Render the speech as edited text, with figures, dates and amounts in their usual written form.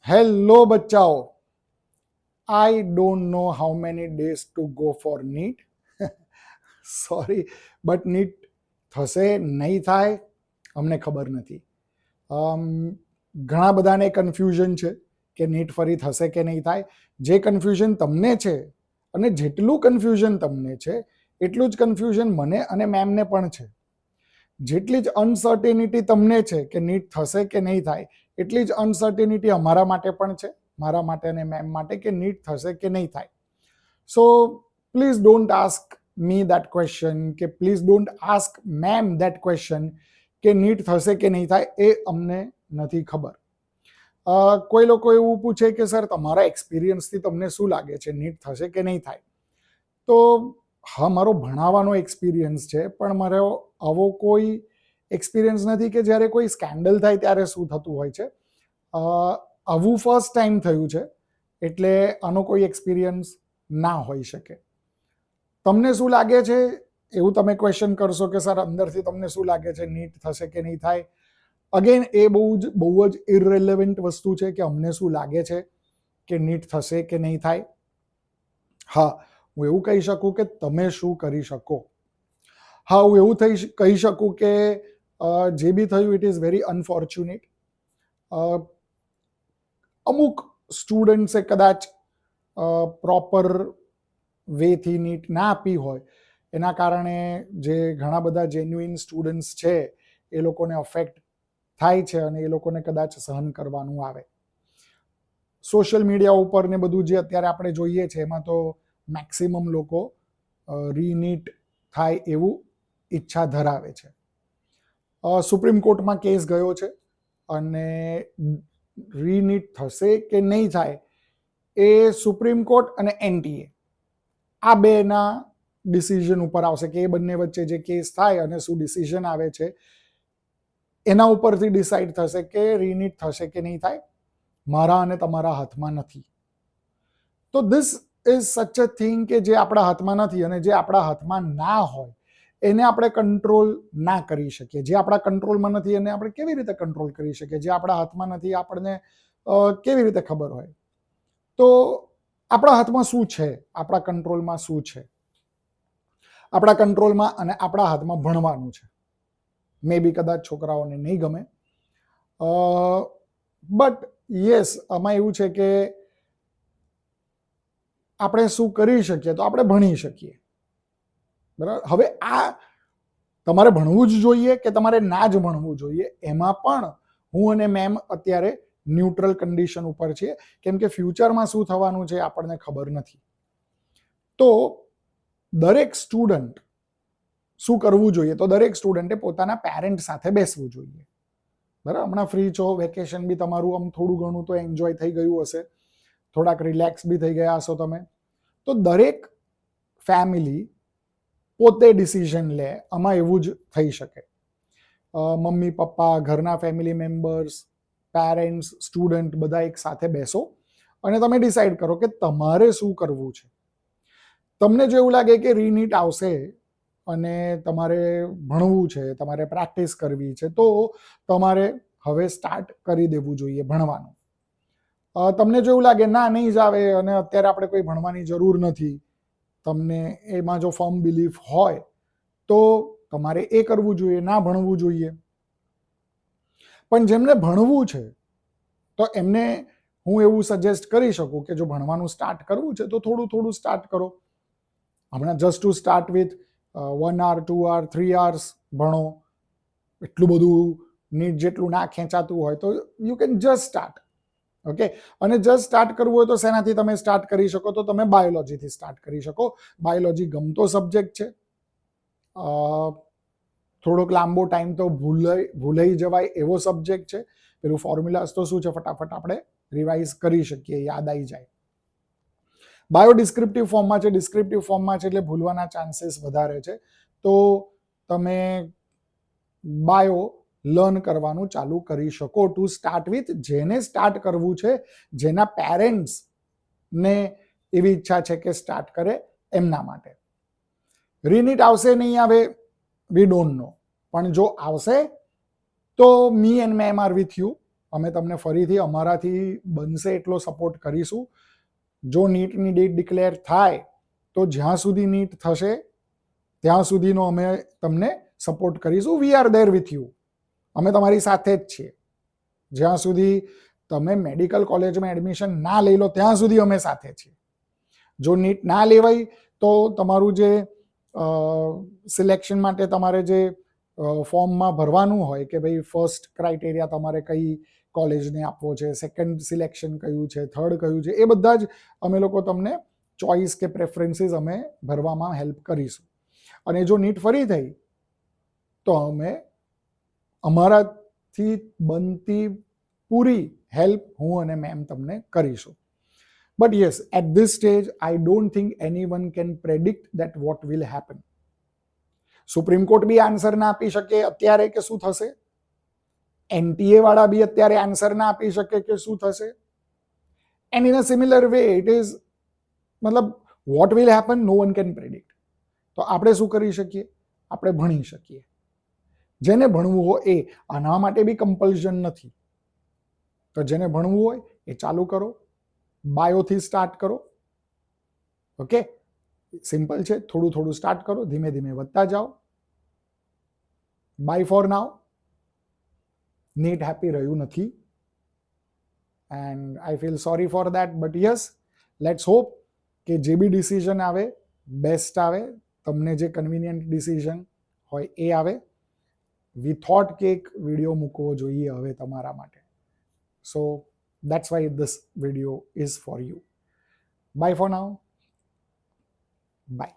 Hello, bachao. I don't know how many days to go for NEET. Sorry but NEET થશે નહીં થાય અમને ખબર નથી. ઘણા બધાને કન્ફ્યુઝન છે કે નીટ ફરી થશે કે નહીં થાય. જે કન્ફ્યુઝન તમને છે અને જેટલું કન્ફ્યુઝન તમને છે એટલું જ કન્ફ્યુઝન મને અને મેમને પણ છે. જેટલી જ અનસર્ટેનિટી તમને છે કે નીટ થશે કે નહીં થાય એટલી જ અનસર્ટેનિટી અમારા માટે પણ છે, મારા માટે અને મેમ માટે, કે નીટ થશે કે નહીં થાય. So please don't ask me that question, કે please don't ask ma'am that question કે નીટ થશે કે નહીં થાય. એ અમને નથી ખબર. કોઈ લોકો એવું પૂછે કે સર તમારા એક્સપિરિયન્સથી તમને શું લાગે છે નીટ થશે કે નહીં થાય. તો હા, મારો ભણાવવાનો એક્સપિરિયન્સ છે, પણ મારો આવો કોઈ એક્સપિરિયન્સ નથી કે જ્યારે કોઈ સ્કેન્ડલ થાય ત્યારે શું થતું હોય છે. આવું ફર્સ્ટ ટાઈમ થયું છે એટલે આનો કોઈ એક્સપિરિયન્સ ના હોઈ શકે. તમને શું લાગે છે એવું તમે ક્વેશ્ચન કરશો કે સર અંદરથી તમને શું લાગે છે નીટ થશે કે નહીં થાય. અગેન એ બહુ જ ઇરરિલેવન્ટ વસ્તુ છે કે અમને શું લાગે છે કે નીટ થશે કે નહીં થાય. હા, હું એવું કહી શકું કે તમે શું કરી શકો. હા, હું એવું કહી શકું કે જે બી થયું ઇટ ઇઝ વેરી અનફોર્ચ્યુનેટ. અમુક સ્ટુડન્ટ્સે કદાચ પ્રોપર વેથી નીટ ના આપી હોય, એના કારણે જે ઘણા બધા જેન્યુઇન સ્ટુડન્ટ્સ છે એ લોકોને અફેક્ટ થાય છે અને એ લોકોને કદાચ સહન કરવાનું આવે. સોશિયલ મીડિયા ઉપર ને બધું જે અત્યારે આપણે જોઈએ છે એમાં તો મેક્સિમમ લોકો રીનીટ થાય એવું ઈચ્છા ધરાવે છે. સુપ્રીમ કોર્ટમાં કેસ ગયો છે અને રીનીટ થશે કે નહીં થાય એ સુપ્રીમ કોર્ટ અને એનટીએ આ બેના ડિસિઝન ઉપર આવશે કે એ બંને વચ્ચે જે કેસ થાય અને શું ડિસિઝન આવે છે એના ઉપરથી ડિસાઈડ થશે કે રીનીટ થશે કે નહીં થાય. મારા અને તમારા હાથમાં નથી. તો ધીસ ઇઝ સચ અ થિંગ કે જે આપણા હાથમાં નથી, અને જે આપણા હાથમાં ના હોય એને આપણે કંટ્રોલ ના કરી શકીએ. જે આપણા કંટ્રોલમાં નથી એને આપણે કેવી રીતે કંટ્રોલ કરી શકીએ? જે આપણા હાથમાં નથી આપણને કેવી રીતે ખબર હોય? તો આપણા હાથમાં શું છે, આપણા કંટ્રોલમાં શું છે? આપણા કંટ્રોલમાં અને આપણા હાથમાં ભણવાનું છે. મે બી કદાચ છોકરાઓને નહીં ગમે, બટ યસ, આમાં એવું છે કે આપણે શું કરી શકીએ? તો આપણે ભણી શકીએ. બરાબર. હવે આ તમારે ભણવું જ જોઈએ કે તમારે ના જ ભણવું જોઈએ, એમાં પણ હું અને મેમ અત્યારે ન્યુટ્રલ કન્ડિશન ઉપર છીએ, કેમ કે ફ્યુચરમાં શું થવાનું છે આપણને ખબર નથી. તો દરેક સ્ટુડન્ટ શું કરવું જોઈએ? તો દરેક સ્ટુડન્ટે પોતાના પેરેન્ટ સાથે બેસવું જોઈએ. બરાબર. હમણાં ફ્રી છો, વેકેશન બી તમારું આમ થોડું ઘણું તો એન્જોય થઈ ગયું હશે, થોડાક રિલેક્સ બી થઈ ગયા હશો તમે. તો દરેક ફેમિલી પોતે ડિસિઝન લે, આમાં એવું જ થઈ શકે. મમ્મી પપ્પા, ઘરના ફેમિલી મેમ્બર્સ, પેરેન્ટ્સ, સ્ટુડન્ટ બધા એક સાથે બેસો અને તમે ડિસાઈડ કરો કે તમારે શું કરવું છે. તમને જો એવું લાગે કે રીનીટ આવશે અને તમારે ભણવું છે, તમારે પ્રેક્ટિસ કરવી છે, તો તમારે હવે સ્ટાર્ટ કરી દેવું જોઈએ ભણવાનું. તમને જો એવું લાગે ના નહીં જ આવે અને અત્યારે આપણે કોઈ ભણવાની જરૂર નથી, તમને એમાં જો ફર્મ બિલીફ હોય તો તમારે એ કરવું જોઈએ, ના ભણવું જોઈએ. પણ જેમને ભણવું છે તો એમને હું એવું સજેસ્ટ કરી શકું કે જો ભણવાનું સ્ટાર્ટ કરવું છે તો થોડું થોડું સ્ટાર્ટ કરો. હમણાં just to start with 1 hour 2 hour 3 hours ભણો. એટલું બધું નીટ જેટલું ના ખેંચાતું હોય તો you can just start. Okay. અને જસ્ટ સ્ટાર્ટ કરવું હોય તો શેનાથી તમે સ્ટાર્ટ કરી શકો? તો તમે બાયોલોજીથી સ્ટાર્ટ કરી શકો. બાયોલોજી ગમતો સબ્જેક્ટ છે. થોડોક લાંબો ટાઈમ તો ભૂલાઈ જવાય એવો સબ્જેક્ટ છે. પેલું ફોર્મ્યુલાસ તો શું છે, ફટાફટ આપણે રિવાઇઝ કરી શકીએ, યાદ આવી જાય. બાયો ડિસ્ક્રિપ્ટિવ ફોર્મમાં છે, ડિસ્ક્રિપ્ટિવ ફોર્મમાં છે એટલે ભૂલવાના ચાન્સીસ વધારે છે. તો તમે બાયો લર્ન કરવાનું ચાલુ કરી શકો ટુ સ્ટાર્ટ વિથ. જેને સ્ટાર્ટ કરવું છે, જેના પેરેન્ટ્સને એવી ઈચ્છા છે કે સ્ટાર્ટ કરે, એમના માટે. રીનીટ આવશે નહીં આવે વી ડોન્ટ નો, પણ જો આવશે તો me and ma'am R with you. અમે તમને ફરીથી અમારાથી બનશે એટલો સપોર્ટ કરીશું. જો નીટની ડેટ ડિક્લેર થાય તો જ્યાં સુધી નીટ થશે ત્યાં સુધીનો અમે તમને સપોર્ટ કરીશું. We are there with you. અમે તમારી સાથે જ છીએ. જ્યાં સુધી તમે મેડિકલ કોલેજમાં એડમિશન ના લઈ લો ત્યાં સુધી અમે સાથે છીએ. જો નીટ ના લેવાય તો તમારું જે સિલેક્શન માટે તમારે જે ફોર્મમાં ભરવાનું હોય કે ભાઈ ફર્સ્ટ ક્રાઇટેરિયા તમારે કઈ કોલેજને આપવો છે, સેકન્ડ સિલેક્શન કયું છે, થર્ડ કયું છે, એ બધા જ અમે લોકો તમને ચોઇસ કે પ્રેફરન્સીસ અમે ભરવામાં હેલ્પ કરીશું. અને જો નીટ ફરી થઈ તો અમે અમારાથી બનતી પૂરી હેલ્પ હું અને મેમ તમને કરીશું. But yes, at this stage I don't think anyone can predict that what will happen. Supreme Court બી આન્સર ના આપી શકે અત્યારે કે શું થશે. NTA વાળા બી અત્યારે આન્સર ના આપી શકે કે શું થશે. And in a similar way it is, મતલબ what will happen no one can predict. તો આપણે શું કરી શકીએ? આપણે ભણી શકીએ. જેને ભણવું હોય એ, આના માટે બી કમ્પલ્શન નથી. તો જેને ભણવું હોય એ ચાલુ કરો, બાયોથી સ્ટાર્ટ કરો. ઓકે, સિમ્પલ છે. થોડું થોડું સ્ટાર્ટ કરો, ધીમે ધીમે વધતા જાઓ. Bye for now. NEET happy રહ્યું નથી and I feel sorry for that, but yes, let's hope કે જે બી ડિસિઝન આવે બેસ્ટ આવે. તમને જે કન્વિનિયન્ટ ડિસિઝન હોય એ આવે. વી થોટ કે એક વિડીયો મૂકવો જોઈએ હવે તમારા માટે. સો that's why this video is for you. Bye for now. Bye.